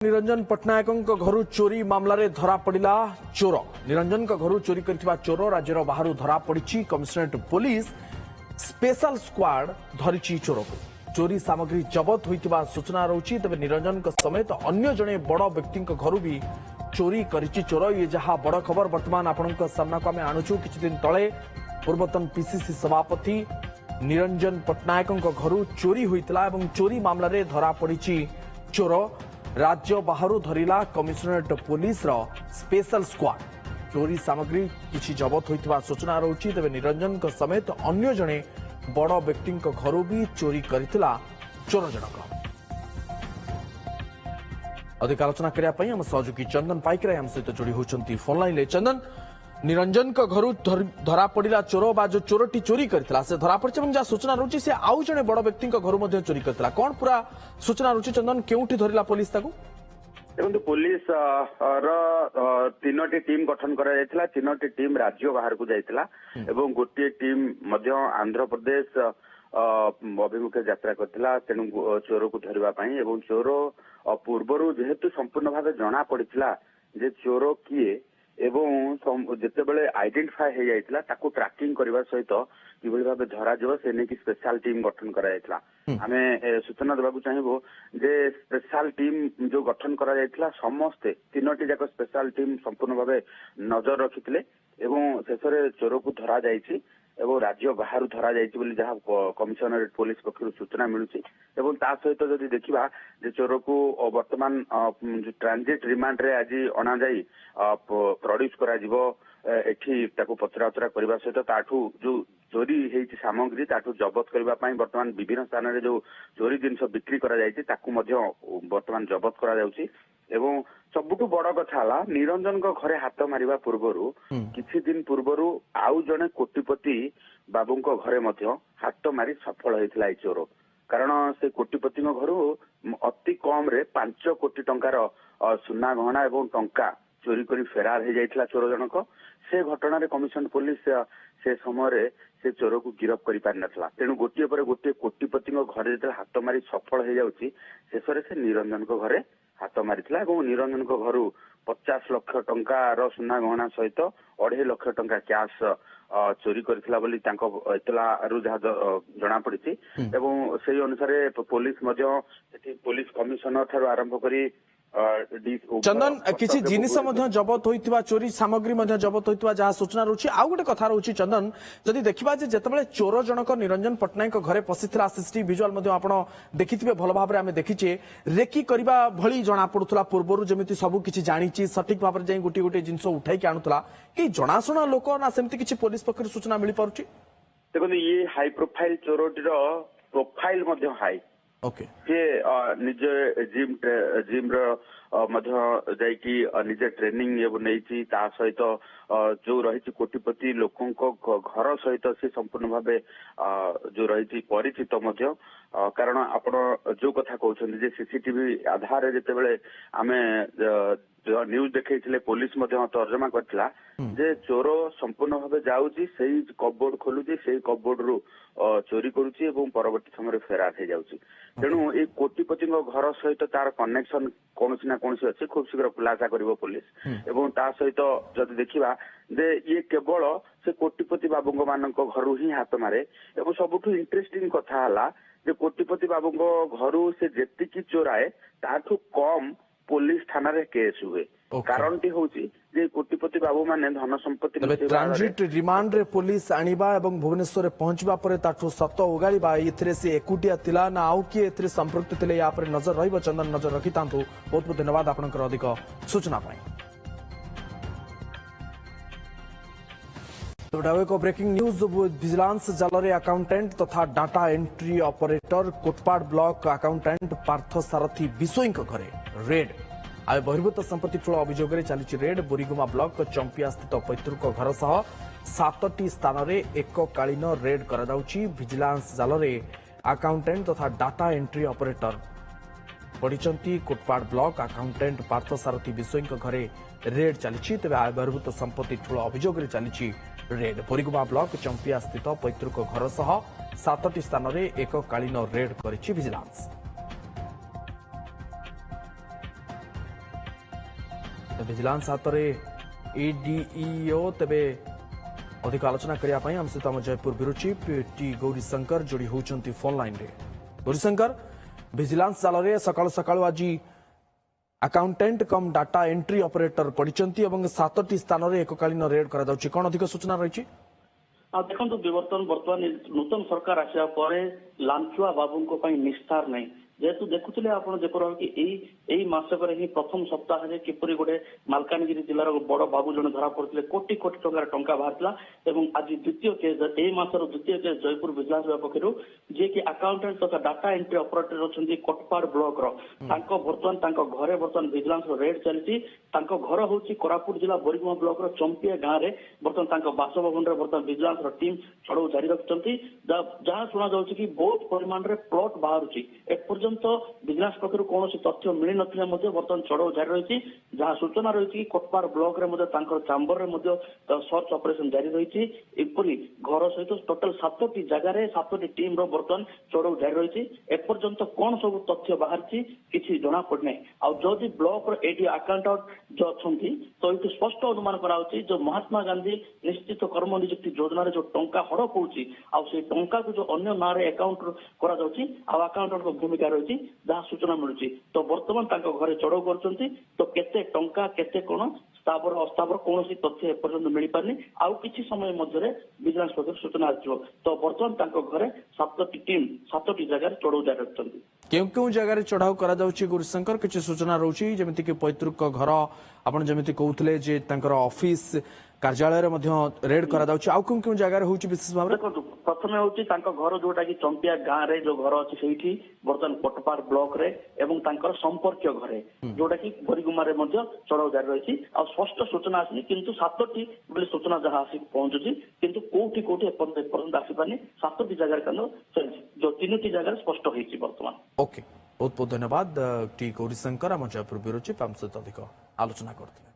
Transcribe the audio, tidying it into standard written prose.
निरंजन पट्टनायक घर चोरी मामलें धरा पड़ा चोर निरंजन घर चोरी कर चोर राज्यर बाहर धरा पड़ी कमिशनरेट पुलिस स्पेशल स्क्वाड धरी चोर को चोरी सामग्री जबत होता सूचना रही तेज निरंजन समेत अन्य जड़े बड़ व्यक्ति घर भी चोरी करिछि चोर ये जहां बड़ खबर बर्तमान आपण सामना को आम आणुचु किछि दिन तले पूर्वतन पीसीसी सभापति निरंजन पट्टनायक घर चोरी होता एवं चोरी मामलें धरा पड़ी चोर राज्य बाहर धरला कमिशनरेट पुलिस स्पेशल स्क्वाड चोरी सामग्री किसी जबत होता सूचना रही तेज निरंजन समेत अन्य जड़े बड़ व्यक्ति घर भी चोरी करथिला चोर जनक अधिक आलोचना करने आम सहयोगी चंदन पाइकराय आम सहित जोड़ी होती फोन लाइन चंदन निरंजन घर धरा पड़ा चोर बा जो चोरटी चोरी करथिला से धरा पड़ी जहाँ सूचना रही से आउ जड़े बड़ व्यक्ति घर चोरी करथिला कौन पूरा सूचना रही चंदन केउठी धरला पुलिस ताकू देखो पुलिस तीनोटी टीम गठन करा तीनोटी टीम राज्य बाहर को जाइतिला एवं गोटे टीम मध्य आंध्र प्रदेश अभिमुखे यात्रा करथिला तेणु चोर को धरबा पई एवं चोर पूर्वरु जेहेतु संपूर्ण भाव जना पड़िथिला जे चोर किए एवं जितेबले आइडेंटिफाई हो जाइतिला ताकू ट्रैकिंग करबा सहित किभଳି भाबे धरा जब से नेकी स्पेशल टीम गठन करा जाइतिला आमे सूचना देबाकू चाहिबो जे स्पेशल टीम जो गठन करा जाइतिला समस्ते तीनोटी जाक स्पेशल टीम संपूर्ण भाबे नजर रखितिले एवं शेषरे चोर को धरा जाइछि एवं राज्य बाहर धरा जाइछि जहाँ कमिशनरेट पुलिस पक्षर सूचना मिलुछि एवं ता सहित जदि देखिबा जे चोर को वर्तमान ट्रांजिट रिमांड रे आज अना जाई प्रोड्यूस करा जिवो एठी ताको पचराउचरा करबा सहित ताठू जो चोरी हेछि सामग्री ताठू जबत करबा पई वर्तमान विभिन्न स्थान रे जो चोरी जिनस बिक्री करा जाइछि ताकू मध्य वर्तमान जबत करा जाउछि एवं सबुठु बड़ कथा हला निरंजन को घरे हाथ मारिबा पूर्वरु किछि दिन पूर्वरु आउ जने कोटिपति बाबूंको घरे मध्य हाथ मारी सफल होइथिला चोर कारण से कोटिपति घर अति कम रे 5 कोटी टंकार सुना गहना एवं टंका चोरी करी फेरार हो जाइथिला चोर जनक से घटना रे कमिशन पुलिस से समय से चोर को गिरफ्त कर पारि नथला तेणु गोटे पर गोटे कोटिपति घरे जो हाथ मारी सफल हो जाउछि शेषरे से निरंजन को घरे हाथ मारिथिला एवं निरंजन को घर 50 लाख टंकार सुना गहना सहित 2.5 लाख टंका कैश चोरी करथिला बोली तांको इतला रु जहाँ जना पड़ी एवं से अनुसार पुलिस मध्य पुलिस कमिशनर ठारू आरंभ करी चंदन किसी जिनिस जबत होइतिबा चोरी सामग्री जबत होइतिबा जहाँ सूचना रही आउ गोटे कथा रही चंदन जदि देखा जितेबाला चोर जनक निरंजन पट्टनायक घरे पशिला सीसीटीवी विजुआल आप देखिथिबे भल भाव में आम देखीचे रेकी करबा भली जना पड़ुला पूर्व जमी सब किसी जानी सठिक भाव में गोटे गोटे जिनस उठाई आणुला कि जनाशुना लोक ना सेमती किसी पुलिस पक्ष सूचना मिल पारुछि देखो ये हाई प्रोफाइल चोरटीर प्रोफाइल हाई ओके सी निजे जिम जाइकी निजे ट्रेनिंग एवं नहीं सहित जो रही कोटिपति लोकों घर सहित से संपूर्ण भाव जो रही परिचित कारण आपण जो कथा कहते सीसीटीवी आधार जिते आम न्यूज देखते पुलिस तर्जमा करथिला जे चोर संपूर्ण भाव जाउची सेही कपबोर्ड खोलुची सेही कपबोर्ड रु चोरी करुची एवं परवर्ती समय फेरार हो जाउची तेणु ए कोटिपति घर सहित तार कनेक्शन कौन ना कौन अच्छे खूब शीघ्र खुलासा करिवो पुलिस एवं ता सहित जदि देखिबा जे ये केवल से कोटिपति बाबू मानक घर ही हाथ मारे एवं सबुठु इंटरेस्टिंग कथा हला जे कोटिपति बाबू घर से जेतिकी चोराए ताठू कम पुलिस थाना रे केस हुए कारण टी होची जे कोटिपति बाबू माने धन संपत्ति ट्रांजिट रिमांड रे पुलिस आनिबा एवं भुवनेश्वर रे पहुंचबा परे ताठू सत उगाड़ीबा एथिरे से एकुटिया तिला ना आउ कि एथिरे संपृक्त तिले या पर नजर रहइबो चंदन नजर रखितांतु बहुत बहुत धन्यवाद आपनकर अधिक सूचना पाई तो ब्रेकिंग न्यूज विजिलेंस जाल रे अकाउंटेंट तथा data entry operator Kotpad block accountant Partha Sarathi Bishoi घरे रेड आय बहिर्भूत संपत्ति ठूल अभियोग चली रेड बोरीगुमा ब्लॉक चंपिया स्थित पैतृक घर सह 7टी स्थान में एककालीन रेड कराଯାଉଛି विजिलेंस जाल रे अकाउंटेंट तथा डाटा एंट्री ऑपरेटर पढ़ी कोटपाड़ ब्लॉक अकाउंटेंट पार्थ सारथी बिशोई घरे रेड चली तेज आय बहिर्भूत संपत्ति ठूल अभियोग चली रेड बोरीगुमा ब्लॉक चंपिया स्थित पैतृक घर सह 7टी स्थान में एककालीन रेड करिछि विजिलेंस। ଭିଜିଲାନ୍ସ ହାତରେ ଏଡିଇଓ ତେବେ ଅଧିକ ଆଲୋଚନା କରିବା ପାଇଁ ଆମ ସହିତ ଆମ ଜୟପୁର ବ୍ୟୁରୋ ଚିଫ୍ ଟି ଗୌରୀଶଙ୍କର ଯୋଡ଼ି ହେଉଛନ୍ତି ଫୋନ୍ ଲାଇନ୍ରେ। ଗୌରୀଶଙ୍କର, ଭିଜିଲାନ୍ସ ଜାଲରେ ସକାଳୁ ସକାଳୁ ଆଜି ଆକାଉଣ୍ଟାଣ୍ଟ କମ୍ ଡାଟା ଏଣ୍ଟ୍ରି ଅପରେଟର ପଡ଼ିଛନ୍ତି ଏବଂ 7ଟି ସ୍ଥାନରେ ଏକକାଳୀନ ରେଡ୍ କରାଯାଉଛି। କ'ଣ ଅଧିକ ସୂଚନା ରହିଛି? ଦେଖନ୍ତୁ ବିବର୍ତ୍ତନ ବର୍ତ୍ତମାନ ନୂତନ ସରକାର ଆସିବା ପରେ ଲାଞ୍ଚୁଆ ବାବୁଙ୍କ ପାଇଁ ନିସ୍ତାର ନାହିଁ। ଯେହେତୁ ଦେଖୁଥିଲେ ଆପଣ ଯେପରିକି ଏଇ ମାସକରେ ହିଁ ପ୍ରଥମ ସପ୍ତାହରେ କିପରି ଗୋଟେ ମାଲକାନଗିରି ଜିଲ୍ଲାର ବଡ ବାବୁ ଜଣେ ଧରା ପଡିଥିଲେ, କୋଟି କୋଟି ଟଙ୍କାର ଟଙ୍କା ବାହାରିଥିଲା ଏବଂ ଆଜି ଦ୍ୱିତୀୟ କେସ୍, ଏଇ ମାସର ଦ୍ୱିତୀୟ କେସ୍ ଜୟପୁର ଭିଜିଲାନ୍ସ ବିଭାଗ ପକ୍ଷରୁ ଯିଏକି ଆକାଉଣ୍ଟାଣ୍ଟ ତଥା ଡାଟା ଏଣ୍ଟ୍ରି ଅପରେଟର ଅଛନ୍ତି କୋଟପାଡ ବ୍ଲକର, ତାଙ୍କ ଘରେ ବର୍ତ୍ତମାନ ଭିଜିଲାନ୍ସର ରେଡ୍ ଚାଲିଛି। ତାଙ୍କ ଘର ହଉଛି କୋରାପୁଟ ଜିଲ୍ଲା ବରିଗୁମା ବ୍ଲକର ଚମ୍ପିଆ ଗାଁରେ। ବର୍ତ୍ତମାନ ତାଙ୍କ ବାସଭବନରେ ବର୍ତ୍ତମାନ ଭିଜିଲାନ୍ସର ଟିମ୍ ଚଢ଼ଉ ଜାରି ରଖିଛନ୍ତି। ଯାହା ଶୁଣାଯାଉଛି କି ବହୁତ ପରିମାଣରେ ପ୍ଲଟ ବାହାରୁଛି। ଏପର୍ଯ୍ୟନ୍ତ ଭିଜିଲାନ୍ସ ପକ୍ଷରୁ କୌଣସି ତଥ୍ୟ ମିଳିନଥିଲେ ମଧ୍ୟ ବର୍ତ୍ତମାନ ଚଢ଼ଉ ଜାରି ରହିଛି। ଯାହା ସୂଚନା ରହିଛି କି କୋଟପାଡ ବ୍ଲକରେ ମଧ୍ୟ ତାଙ୍କର ଚାମ୍ବରରେ ମଧ୍ୟ ସର୍ଚ୍ଚ ଅପରେସନ ଜାରି ରହିଛି। ଏପରି ଘର ସହିତ ଟୋଟାଲ 7ଟି ଜାଗାରେ 7ଟି ଟିମ୍ର ବର୍ତ୍ତମାନ ଚଢ଼ଉ ଜାରି ରହିଛି। ଏପର୍ଯ୍ୟନ୍ତ କଣ ସବୁ ତଥ୍ୟ ବାହାରିଛି କିଛି ଜଣାପଡିନାହିଁ। ଆଉ ଯଦି ବ୍ଲକର ଏଠି ଆକାଉଣ୍ଟାଣ୍ଟ ଯୋଉ ଅଛନ୍ତି ତ ଏଠି ସ୍ପଷ୍ଟ ଅନୁମାନ କରାଯାଉଛି ଯୋଉ ମହାତ୍ମା ଗାନ୍ଧୀ ନିଶ୍ଚିତ କର୍ମ ନିଯୁକ୍ତି ଯୋଜନାରେ ଯୋଉ ଟଙ୍କା ହଡପ ହଉଛି ଆଉ ସେଇ ଟଙ୍କାକୁ ଯୋଉ ଅନ୍ୟ ନାଁରେ ଆକାଉଣ୍ଟ କରାଯାଉଛି ଆଉ ଆକାଉଣ୍ଟାଣ୍ଟଙ୍କ ଭୂମିକା ରହିଛି ଯାହା ସୂଚନା ମିଳୁଛି। ତ ବର୍ତ୍ତମାନ ତାଙ୍କ ଘରେ ଚଢ଼ଉ କରୁଛନ୍ତି। ତ କେତେ ଟଙ୍କା କେତେ କଣ ସ୍ଥାବର ଅସ୍ଥାବର କୌଣସି ତଥ୍ୟ ଏପର୍ଯ୍ୟନ୍ତ ମିଳିପାରିନି। ଆଉ କିଛି ସମୟ ମଧ୍ୟରେ ଭିଜିଲାନ୍ସ ପକ୍ଷରୁ ସୂଚନା ଆସିଯିବ। ତ ବର୍ତ୍ତମାନ ତାଙ୍କ ଘରେ 7ଟି ଟିମ୍ 7ଟି ଜାଗାରେ ଚଢ଼ଉ ଜାରି ରଖିଛନ୍ତି। କେଉଁ କେଉଁ ଜାଗାରେ ଚଢ଼ାଉ କରାଯାଉଛି ଗୌରୀଶଙ୍କର କିଛି ସୂଚନା ରହୁଛି? ଯେମିତିକି ପୈତୃକ ଘର, ଆପଣ ଯେମିତି କହୁଥିଲେ ଯେ ତାଙ୍କର ଅଫିସ କାର୍ଯ୍ୟାଳୟରେ ମଧ୍ୟ ରେଡ୍ କରାଯାଉଛି, ଆଉ କେଉଁ କେଉଁ ଜାଗାରେ ହେଉଛି ବିଶେଷ ଭାବରେ? ଦେଖନ୍ତୁ ପ୍ରଥମେ ହଉଛି ତାଙ୍କ ଘର ଯୋଉଟା କି ଚମ୍ପିଆ ଗାଁରେ ଯୋଉ ଘର ଅଛି ସେଇଠି ବର୍ତ୍ତମାନ କୋଟପାଡ ବ୍ଲକରେ ଏବଂ ତାଙ୍କର ସମ୍ପର୍କୀୟ ଘରେ ଯୋଉଟା କି ବରିଗୁମାରେ ମଧ୍ୟ ଚଢ଼ଉ ଜାରି ରହିଛି। ଆଉ ସ୍ପଷ୍ଟ ସୂଚନା ଆସିନି, କିନ୍ତୁ 7ଟି ବୋଲି ସୂଚନା ଯାହା ଆସିକି ପହଞ୍ଚୁଛି, କିନ୍ତୁ କୋଉଠି ଏପର୍ଯ୍ୟନ୍ତ ଆସିପାରନି। 7ଟି ଜାଗାରେ କାରଣ ଚାଲିଛି, ଯୋଉ 3ଟି ଜାଗାରେ ସ୍ପଷ୍ଟ ହେଇଛି ବର୍ତ୍ତମାନ। ଓକେ, ବହୁତ ବହୁତ ଧନ୍ୟବାଦ ଟି ଗୌରୀଶଙ୍କର, ଆମ ଜୟପୁର ବ୍ୟୁରୋ ଚିଫ୍ ଆମ ସହିତ ଅଧିକ ଆଲୋଚନା କରୁଥିଲେ।